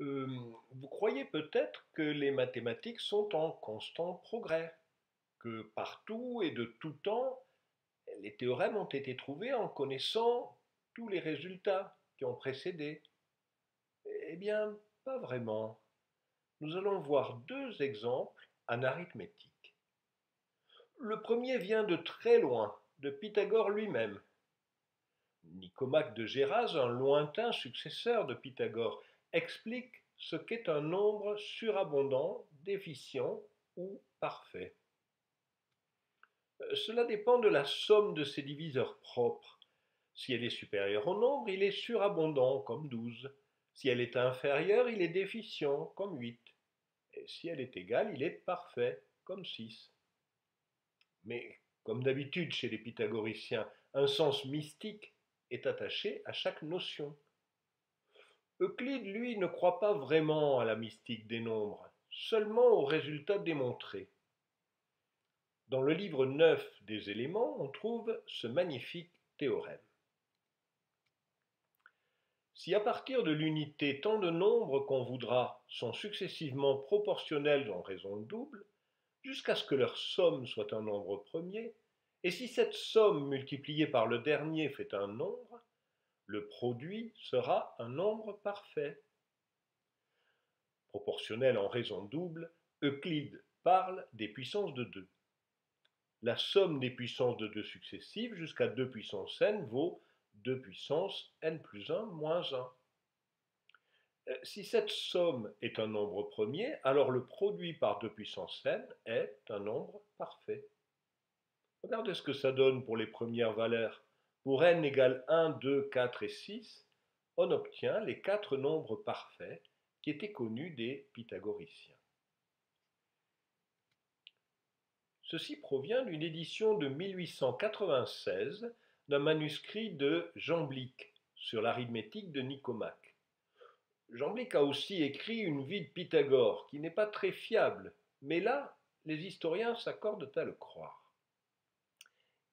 Euh, Vous croyez peut-être que les mathématiques sont en constant progrès, que partout et de tout temps, les théorèmes ont été trouvés en connaissant tous les résultats qui ont précédé. Eh bien, pas vraiment. Nous allons voir deux exemples en arithmétique. Le premier vient de très loin, de Pythagore lui-même. Nicomaque de Géras, un lointain successeur de Pythagore, explique ce qu'est un nombre surabondant, déficient ou parfait. Cela dépend de la somme de ses diviseurs propres. Si elle est supérieure au nombre, il est surabondant, comme 12. Si elle est inférieure, il est déficient, comme 8. Et si elle est égale, il est parfait, comme 6. Mais, comme d'habitude chez les pythagoriciens, un sens mystique est attaché à chaque notion. Euclide, lui, ne croit pas vraiment à la mystique des nombres, seulement aux résultats démontrés. Dans le livre 9 des éléments, on trouve ce magnifique théorème. Si à partir de l'unité tant de nombres qu'on voudra sont successivement proportionnels en raison double, jusqu'à ce que leur somme soit un nombre premier, et si cette somme multipliée par le dernier fait un nombre, le produit sera un nombre parfait. Proportionnel en raison double, Euclide parle des puissances de 2. La somme des puissances de 2 successives jusqu'à 2 puissance n vaut 2 puissance n plus 1 moins 1. Si cette somme est un nombre premier, alors le produit par 2 puissance n est un nombre parfait. Regardez ce que ça donne pour les premières valeurs. Pour n égale 1, 2, 4 et 6, on obtient les 4 nombres parfaits qui étaient connus des pythagoriciens. Ceci provient d'une édition de 1896 d'un manuscrit de Jamblique sur l'arithmétique de Nicomaque. Jamblique a aussi écrit une vie de Pythagore qui n'est pas très fiable, mais là, les historiens s'accordent à le croire.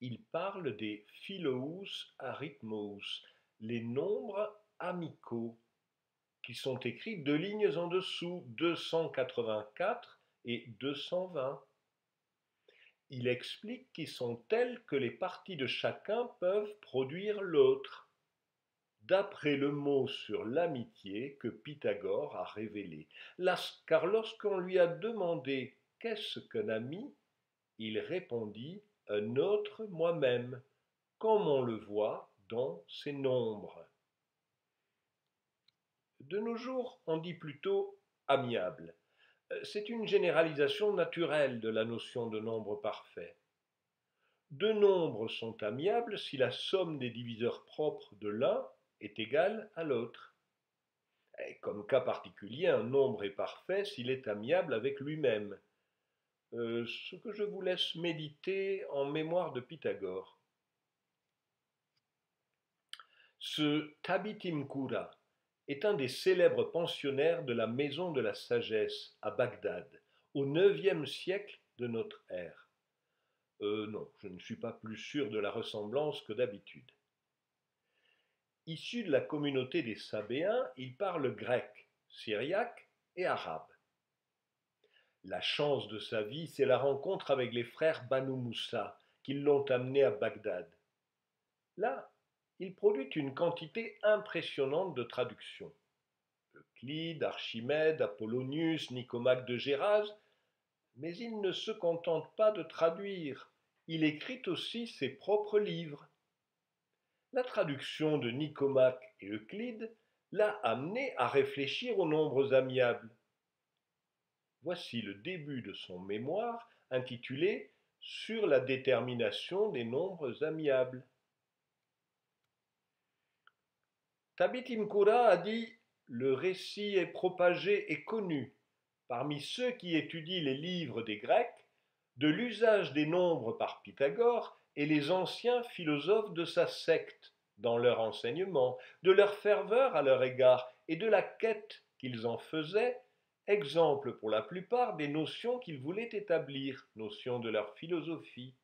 Il parle des Philous arithmos, les nombres amicaux, qui sont écrits deux lignes en dessous, 284 et 220. Il explique qu'ils sont tels que les parties de chacun peuvent produire l'autre, d'après le mot sur l'amitié que Pythagore a révélé. Car lorsqu'on lui a demandé qu'est-ce qu'un ami, il répondit un autre moi-même, comme on le voit dans ces nombres. De nos jours, on dit plutôt amiable. C'est une généralisation naturelle de la notion de nombre parfait. Deux nombres sont amiables si la somme des diviseurs propres de l'un est égale à l'autre. Comme cas particulier, un nombre est parfait s'il est amiable avec lui-même. Ce que je vous laisse méditer en mémoire de Pythagore. Ce Tabitim-Kura est un des célèbres pensionnaires de la Maison de la Sagesse à Bagdad, au IXe siècle de notre ère. Non, je ne suis pas plus sûr de la ressemblance que d'habitude. Issu de la communauté des Sabéens, il parle grec, syriaque et arabe. La chance de sa vie, c'est la rencontre avec les frères Banu Moussa, qui l'ont amené à Bagdad. Là, il produit une quantité impressionnante de traductions. Euclide, Archimède, Apollonius, Nicomaque de Géras, mais il ne se contente pas de traduire, il écrit aussi ses propres livres. La traduction de Nicomaque et Euclide l'a amené à réfléchir aux nombres amiables. Voici le début de son mémoire intitulé Sur la détermination des nombres amiables. Tabitim-Kura a dit le récit est propagé et connu parmi ceux qui étudient les livres des Grecs de l'usage des nombres par Pythagore et les anciens philosophes de sa secte dans leur enseignement, de leur ferveur à leur égard et de la quête qu'ils en faisaient, exemple pour la plupart des notions qu'ils voulaient établir, notions de leur philosophie.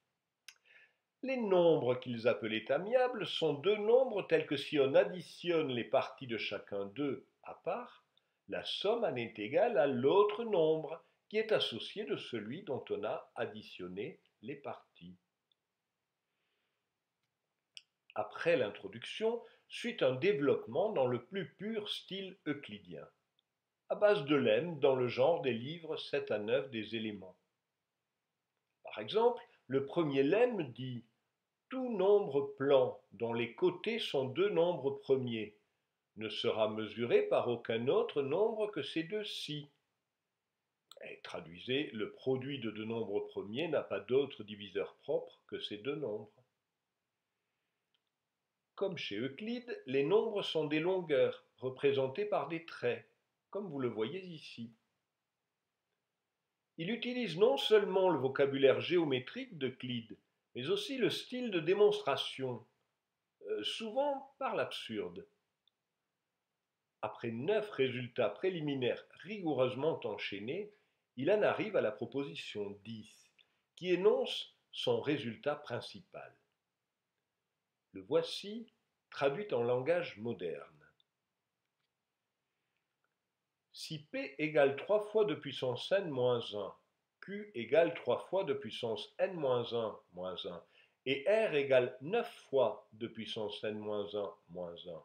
Les nombres qu'ils appelaient amiables sont deux nombres tels que si on additionne les parties de chacun d'eux à part, La somme en est égale à l'autre nombre qui est associé de celui dont on a additionné les parties. Après l'introduction, suit un développement dans le plus pur style euclidien, à base de lemmes dans le genre des livres 7 à 9 des éléments. Par exemple, le premier lemme dit tout nombre plan dont les côtés sont deux nombres premiers ne sera mesuré par aucun autre nombre que ces deux-ci. Et traduisez, le produit de deux nombres premiers n'a pas d'autre diviseur propre que ces deux nombres. Comme chez Euclide, les nombres sont des longueurs, représentées par des traits, comme vous le voyez ici. Il utilise non seulement le vocabulaire géométrique d'Euclide, mais aussi le style de démonstration, souvent par l'absurde. Après 9 résultats préliminaires rigoureusement enchaînés, il en arrive à la proposition 10, qui énonce son résultat principal. Le voici, traduit en langage moderne. Si P égale 3 fois de puissance n moins 1, Q égale 3 fois de puissance n moins 1 moins 1, et R égale 9 fois de puissance n moins 1 moins 1,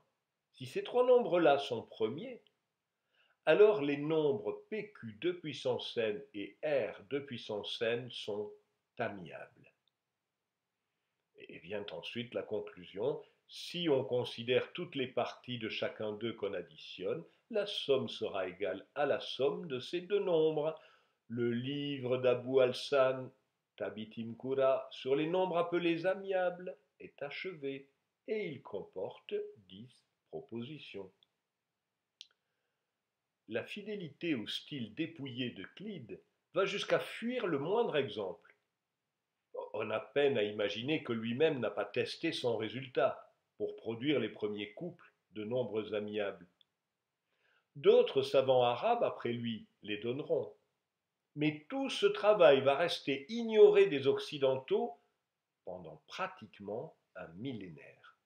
si ces trois nombres-là sont premiers, alors les nombres PQ de puissance n et R de puissance n sont amiables. Et vient ensuite la conclusion. Si on considère toutes les parties de chacun d'eux qu'on additionne, la somme sera égale à la somme de ces deux nombres. Le livre d'Abou Hassan, Tabitim Kura, sur les nombres appelés amiables est achevé et il comporte 10 propositions. La fidélité au style dépouillé d'Euclide va jusqu'à fuir le moindre exemple. On a peine à imaginer que lui-même n'a pas testé son résultat pour produire les premiers couples de nombres amiables. D'autres savants arabes après lui les donneront. Mais tout ce travail va rester ignoré des Occidentaux pendant pratiquement un millénaire.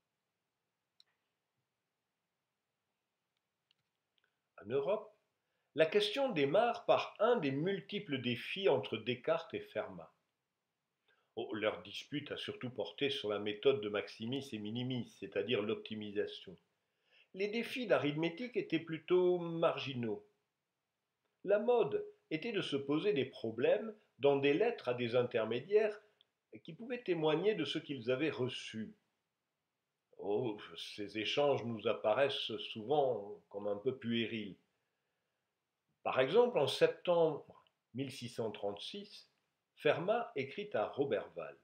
En Europe, la question démarre par un des multiples défis entre Descartes et Fermat. Leur dispute a surtout porté sur la méthode de maximis et minimis, c'est-à-dire l'optimisation. Les défis d'arithmétique étaient plutôt marginaux. La mode était de se poser des problèmes dans des lettres à des intermédiaires qui pouvaient témoigner de ce qu'ils avaient reçu. Ces échanges nous apparaissent souvent comme un peu puérils. Par exemple, en septembre 1636, Fermat écrit à Roberval.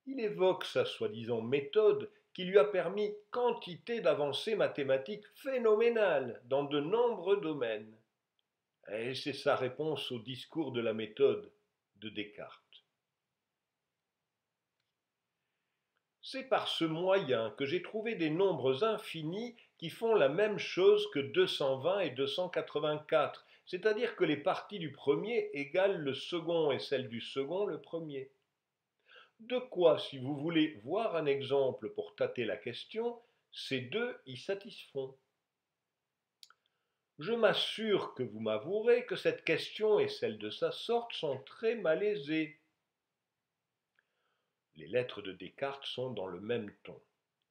Il évoque sa soi-disant méthode qui lui a permis quantité d'avancées mathématiques phénoménales dans de nombreux domaines. Et c'est sa réponse au discours de la méthode de Descartes. C'est par ce moyen que j'ai trouvé des nombres infinis qui font la même chose que 220 et 284, c'est-à-dire que les parties du premier égalent le second et celles du second le premier. De quoi, si vous voulez voir un exemple pour tâter la question, ces deux y satisfont. Je m'assure que vous m'avouerez que cette question et celle de sa sorte sont très malaisées. Les lettres de Descartes sont dans le même ton.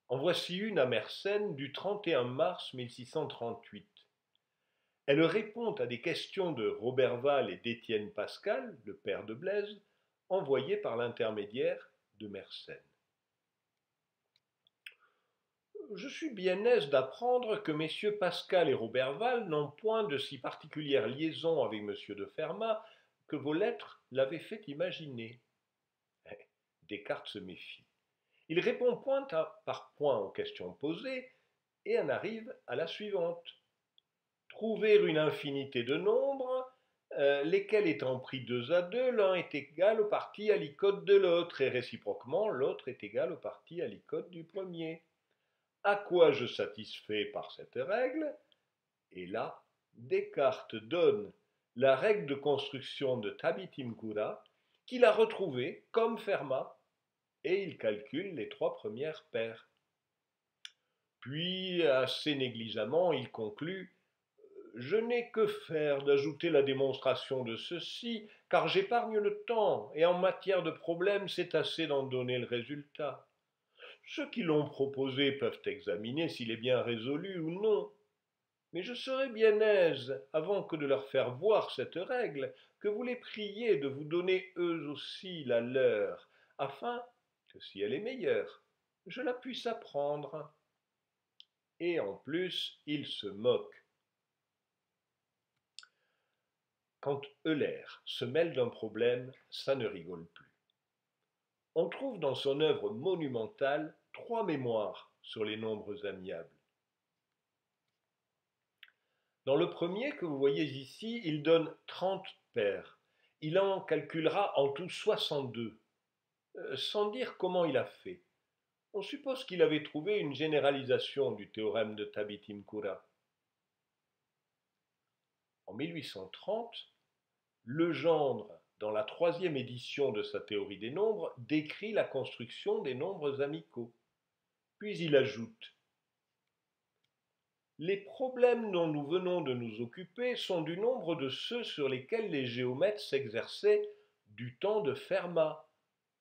En voici une à Mersenne du 31 mars 1638. Elle répond à des questions de Roberval et d'Étienne Pascal, le père de Blaise, envoyées par l'intermédiaire de Mersenne. Je suis bien aise d'apprendre que messieurs Pascal et Roberval n'ont point de si particulière liaison avec monsieur de Fermat que vos lettres l'avaient fait imaginer. Descartes se méfie. Il répond point par point aux questions posées et en arrive à la suivante. Trouver une infinité de nombres, lesquels étant pris deux à deux, l'un est égal aux parties alicotes de l'autre, et réciproquement, l'autre est égal aux parties alicotes du premier. À quoi je satisfais par cette règle? Et là, Descartes donne la règle de construction de Tabitim Kura, qu'il a retrouvée comme Fermat, et il calcule les trois premières paires. Puis, assez négligemment, il conclut Je n'ai que faire d'ajouter la démonstration de ceci, car j'épargne le temps, et en matière de problème, c'est assez d'en donner le résultat. Ceux qui l'ont proposé peuvent examiner s'il est bien résolu ou non. Mais je serais bien aise, avant que de leur faire voir cette règle, que vous les priez de vous donner eux aussi la leur, afin que si elle est meilleure, je la puisse apprendre. Et en plus, ils se moquent. Quand Euler se mêle d'un problème, ça ne rigole plus. On trouve dans son œuvre monumentale 3 mémoires sur les nombres amiables. Dans le premier que vous voyez ici, il donne 30 paires. Il en calculera en tout 62, sans dire comment il a fait. On suppose qu'il avait trouvé une généralisation du théorème de Tabit-Imkura. En 1830, Legendre, dans la 3e édition de sa théorie des nombres, décrit la construction des nombres amicaux. Puis il ajoute: les problèmes dont nous venons de nous occuper sont du nombre de ceux sur lesquels les géomètres s'exerçaient du temps de Fermat,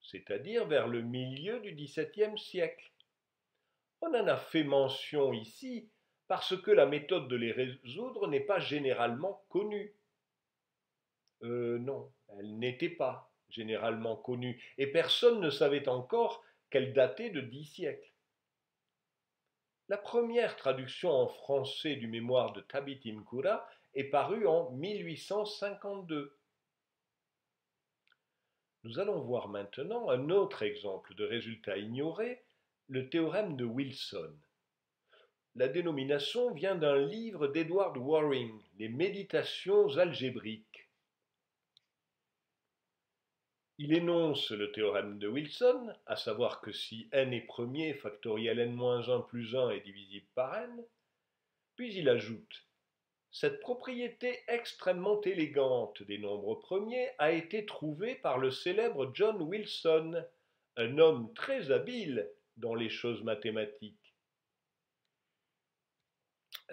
c'est-à-dire vers le milieu du XVIIe siècle. On en a fait mention ici parce que la méthode de les résoudre n'est pas généralement connue. Non, elle n'était pas généralement connue, et personne ne savait encore qu'elle datait de 10 siècles. La première traduction en français du mémoire de Tabit-Imkura est parue en 1852. Nous allons voir maintenant un autre exemple de résultat ignoré, le théorème de Wilson. La dénomination vient d'un livre d'Edward Waring, Les Méditations algébriques. Il énonce le théorème de Wilson, à savoir que si n est premier, factoriel n-1 plus 1 est divisible par n, puis il ajoute: cette propriété extrêmement élégante des nombres premiers a été trouvée par le célèbre John Wilson, un homme très habile dans les choses mathématiques.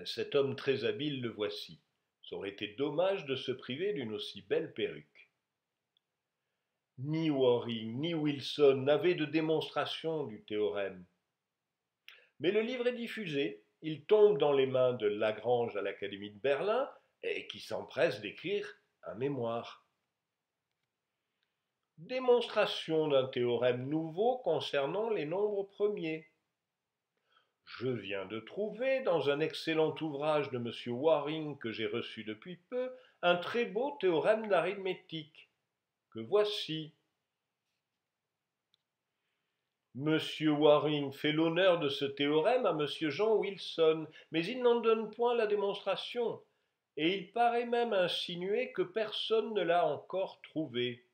Cet homme très habile, le voici. Ça aurait été dommage de se priver d'une aussi belle perruque. Ni Waring ni Wilson n'avaient de démonstration du théorème. Mais le livre est diffusé, il tombe dans les mains de Lagrange à l'Académie de Berlin, et qui s'empresse d'écrire un mémoire. Démonstration d'un théorème nouveau concernant les nombres premiers. Je viens de trouver, dans un excellent ouvrage de M. Waring que j'ai reçu depuis peu, un très beau théorème d'arithmétique, que voici. M. Waring fait l'honneur de ce théorème à M. Jean Wilson, mais il n'en donne point la démonstration, et il paraît même insinuer que personne ne l'a encore trouvé.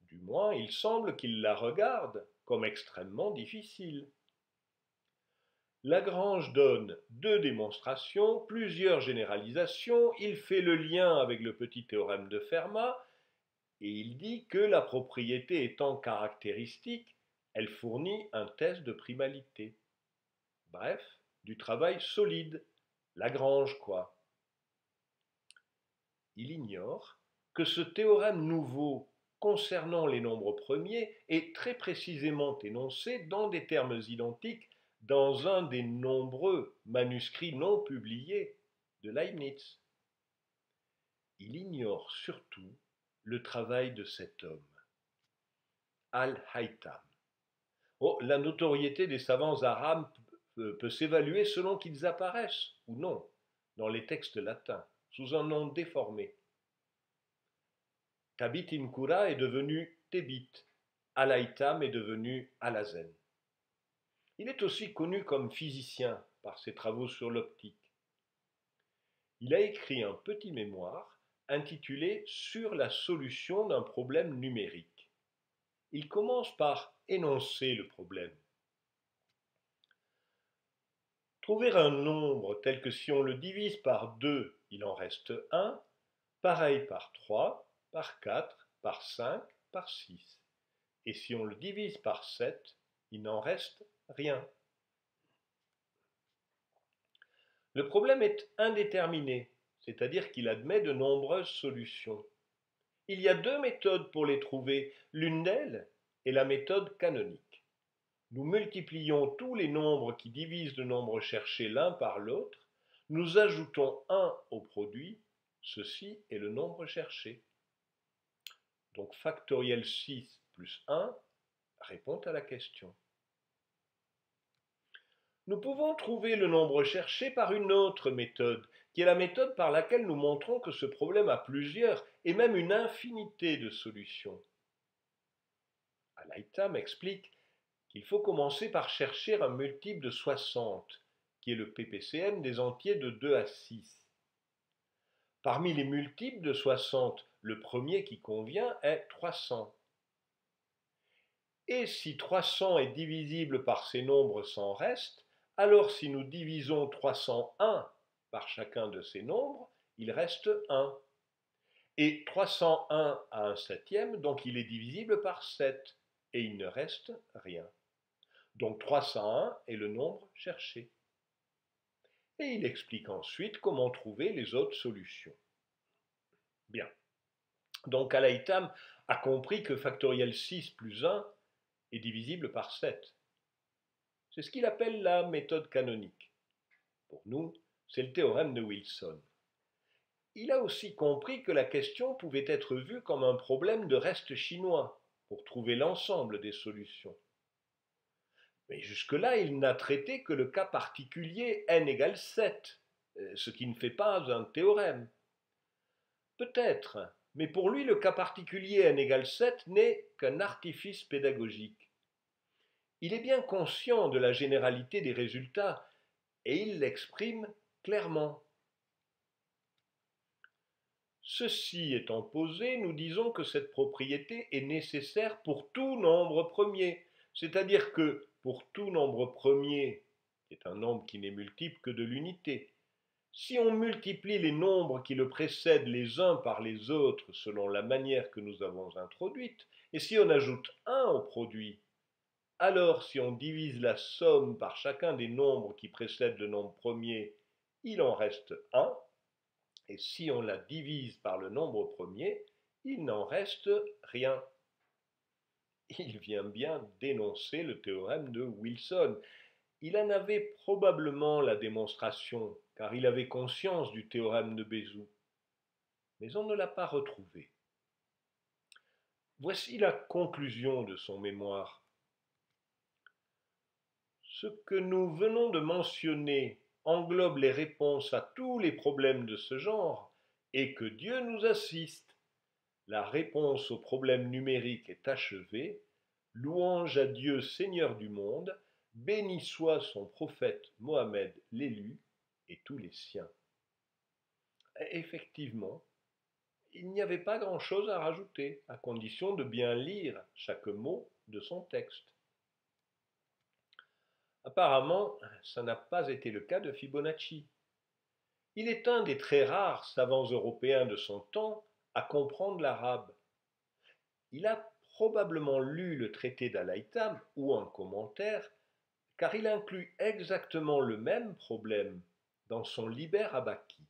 Du moins, il semble qu'il la regarde comme extrêmement difficile. Lagrange donne 2 démonstrations, plusieurs généralisations, il fait le lien avec le petit théorème de Fermat, et il dit que la propriété étant caractéristique, elle fournit un test de primalité. Bref, du travail solide, Lagrange quoi. Il ignore que ce théorème nouveau concernant les nombres premiers est très précisément énoncé dans des termes identiques dans un des nombreux manuscrits non publiés de Leibniz. Il ignore surtout le travail de cet homme, Al-Haytham. Oh, la notoriété des savants arabes peut s'évaluer selon qu'ils apparaissent ou non dans les textes latins, sous un nom déformé. Tabit-Imkura est devenu Tébit, Al-Haytham est devenu Al-Hazen. Il est aussi connu comme physicien par ses travaux sur l'optique. Il a écrit un petit mémoire intitulé Sur la solution d'un problème numérique. Il commence par énoncer le problème. Trouver un nombre tel que si on le divise par 2, il en reste 1, pareil par 3, par 4, par 5, par 6. Et si on le divise par 7, il n'en reste rien. Le problème est indéterminé, c'est-à-dire qu'il admet de nombreuses solutions. Il y a deux méthodes pour les trouver. L'une d'elles est la méthode canonique. Nous multiplions tous les nombres qui divisent le nombre cherché l'un par l'autre, nous ajoutons 1 au produit, ceci est le nombre cherché. Donc factoriel 6 plus 1 répond à la question. Nous pouvons trouver le nombre cherché par une autre méthode, qui est la méthode par laquelle nous montrons que ce problème a plusieurs et même une infinité de solutions. Alaïtam explique qu'il faut commencer par chercher un multiple de 60, qui est le PPCM des entiers de 2 à 6. Parmi les multiples de 60, le premier qui convient est 300. Et si 300 est divisible par ces nombres sans reste, alors si nous divisons 301 par chacun de ces nombres, il reste 1. Et 301 a un septième, donc il est divisible par 7, et il ne reste rien. Donc 301 est le nombre cherché. Et il explique ensuite comment trouver les autres solutions. Bien. Donc Alaïtam a compris que factoriel 6 plus 1 est divisible par 7. C'est ce qu'il appelle la méthode canonique. Pour nous, c'est le théorème de Wilson. Il a aussi compris que la question pouvait être vue comme un problème de reste chinois pour trouver l'ensemble des solutions. Mais jusque-là, il n'a traité que le cas particulier n égale 7, ce qui ne fait pas un théorème. Peut-être, mais pour lui, le cas particulier n égale 7 n'est qu'un artifice pédagogique. Il est bien conscient de la généralité des résultats et il l'exprime clairement. Ceci étant posé, nous disons que cette propriété est nécessaire pour tout nombre premier, c'est-à-dire que pour tout nombre premier, qui est un nombre qui n'est multiple que de l'unité, si on multiplie les nombres qui le précèdent les uns par les autres selon la manière que nous avons introduite, et si on ajoute 1 au produit, alors si on divise la somme par chacun des nombres qui précèdent le nombre premier, il en reste 1, et si on la divise par le nombre premier, il n'en reste rien. Il vient bien d'énoncer le théorème de Wilson. Il en avait probablement la démonstration, car il avait conscience du théorème de Bézout. Mais on ne l'a pas retrouvé. Voici la conclusion de son mémoire. Ce que nous venons de mentionner englobe les réponses à tous les problèmes de ce genre, et que Dieu nous assiste. La réponse au problème numérique est achevée. Louange à Dieu Seigneur du monde, béni soit son prophète Mohammed l'élu et tous les siens. Effectivement, il n'y avait pas grand-chose à rajouter, à condition de bien lire chaque mot de son texte. Apparemment, ça n'a pas été le cas de Fibonacci. Il est un des très rares savants européens de son temps à comprendre l'arabe. Il a probablement lu le traité d'Alaïtam ou un commentaire, car il inclut exactement le même problème dans son Liber Abaki.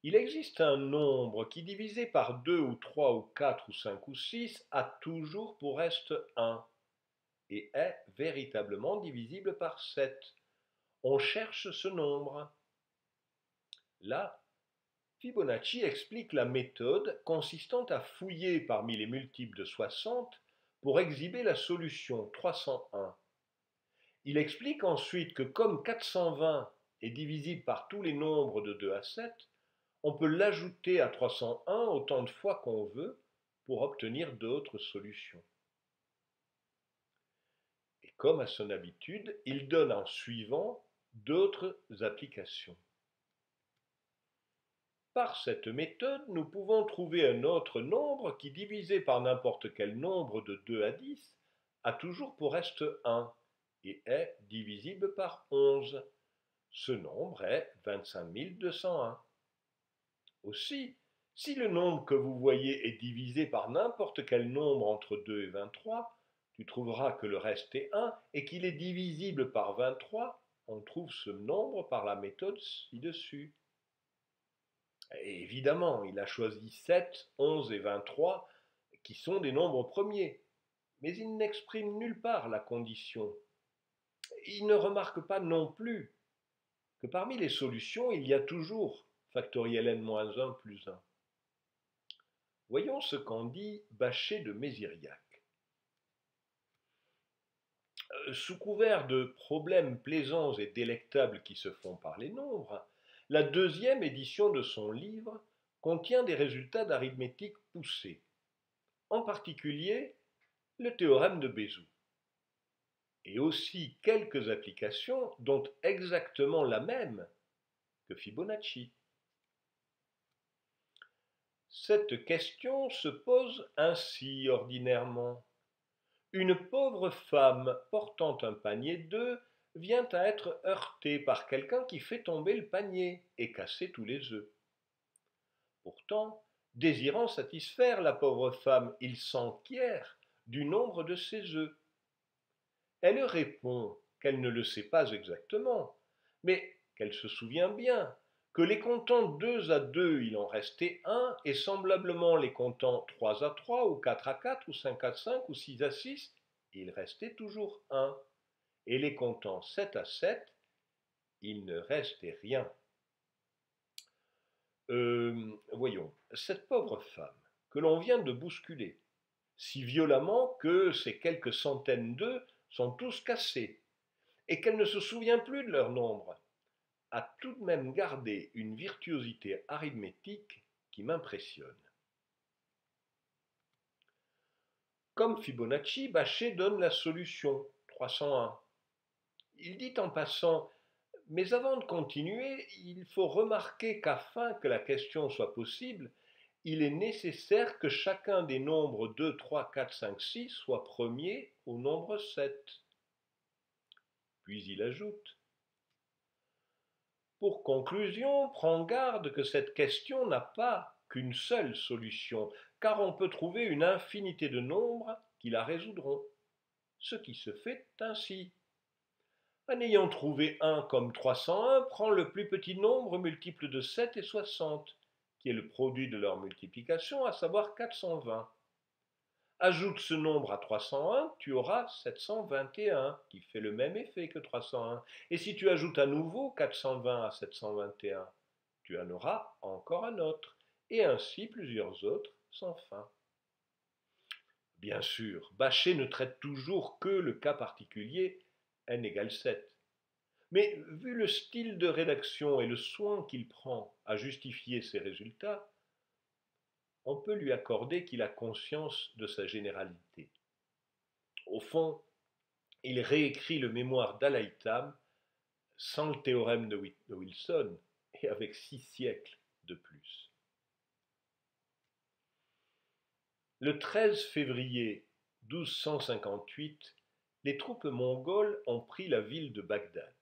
Il existe un nombre qui, divisé par 2 ou 3 ou 4 ou 5 ou 6, a toujours pour reste 1 et est véritablement divisible par 7. On cherche ce nombre. Là, Fibonacci explique la méthode consistant à fouiller parmi les multiples de 60 pour exhiber la solution 301. Il explique ensuite que comme 420 est divisible par tous les nombres de 2 à 7, on peut l'ajouter à 301 autant de fois qu'on veut pour obtenir d'autres solutions. Et comme à son habitude, il donne en suivant d'autres applications. Par cette méthode, nous pouvons trouver un autre nombre qui, divisé par n'importe quel nombre de 2 à 10, a toujours pour reste 1 et est divisible par 11. Ce nombre est 25 201. Aussi, si le nombre que vous voyez est divisé par n'importe quel nombre entre 2 et 23, tu trouveras que le reste est 1 et qu'il est divisible par 23 on trouve ce nombre par la méthode ci-dessus. Et évidemment, il a choisi 7, 11 et 23, qui sont des nombres premiers, mais il n'exprime nulle part la condition. Il ne remarque pas non plus que parmi les solutions, il y a toujours factoriel n-1 plus 1. Voyons ce qu'en dit Bachet de Méziriac. Sous couvert de problèmes plaisants et délectables qui se font par les nombres, la deuxième édition de son livre contient des résultats d'arithmétique poussée, en particulier le théorème de Bézout, et aussi quelques applications, dont exactement la même que Fibonacci. Cette question se pose ainsi ordinairement. Une pauvre femme portant un panier d'œufs vient à être heurtée par quelqu'un qui fait tomber le panier et casser tous les œufs. Pourtant, désirant satisfaire la pauvre femme, il s'enquiert du nombre de ses œufs. Elle répond qu'elle ne le sait pas exactement, mais qu'elle se souvient bien que les comptant 2 à 2, il en restait un, et semblablement les comptant 3 à 3, ou 4 à 4, ou 5 à 5, ou 6 à 6, il restait toujours un. Et les comptant 7 à 7, il ne restait rien. Voyons, cette pauvre femme que l'on vient de bousculer, si violemment que ces quelques centaines d'œufs sont tous cassés, et qu'elle ne se souvient plus de leur nombre, a tout de même gardé une virtuosité arithmétique qui m'impressionne. Comme Fibonacci, Bachet donne la solution, 301. Il dit en passant, mais avant de continuer, il faut remarquer qu'afin que la question soit possible, il est nécessaire que chacun des nombres 2, 3, 4, 5, 6 soit premier au nombre 7. Puis il ajoute, pour conclusion, prends garde que cette question n'a pas qu'une seule solution, car on peut trouver une infinité de nombres qui la résoudront, ce qui se fait ainsi. En ayant trouvé 1 comme 301, prends le plus petit nombre multiple de 7 et 60, qui est le produit de leur multiplication, à savoir 420. Ajoute ce nombre à 301, tu auras 721, qui fait le même effet que 301. Et si tu ajoutes à nouveau 420 à 721, tu en auras encore un autre, et ainsi plusieurs autres sans fin. Bien sûr, Bachet ne traite toujours que le cas particulier n égale 7. Mais vu le style de rédaction et le soin qu'il prend à justifier ses résultats, on peut lui accorder qu'il a conscience de sa généralité. Au fond, il réécrit le mémoire d'Al-Haytham sans le théorème de Wilson et avec 6 siècles de plus. Le 13 février 1258, les troupes mongoles ont pris la ville de Bagdad.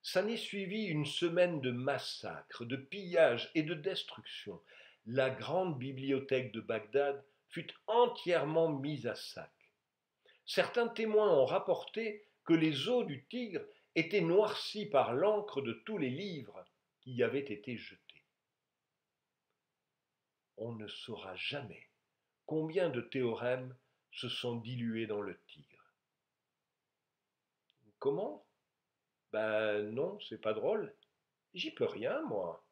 S'en est suivi une semaine de massacres, de pillages et de destructions. La grande bibliothèque de Bagdad fut entièrement mise à sac. Certains témoins ont rapporté que les eaux du Tigre étaient noircies par l'encre de tous les livres qui y avaient été jetés. On ne saura jamais combien de théorèmes se sont dilués dans le Tigre. Comment? Ben non, c'est pas drôle. J'y peux rien, moi.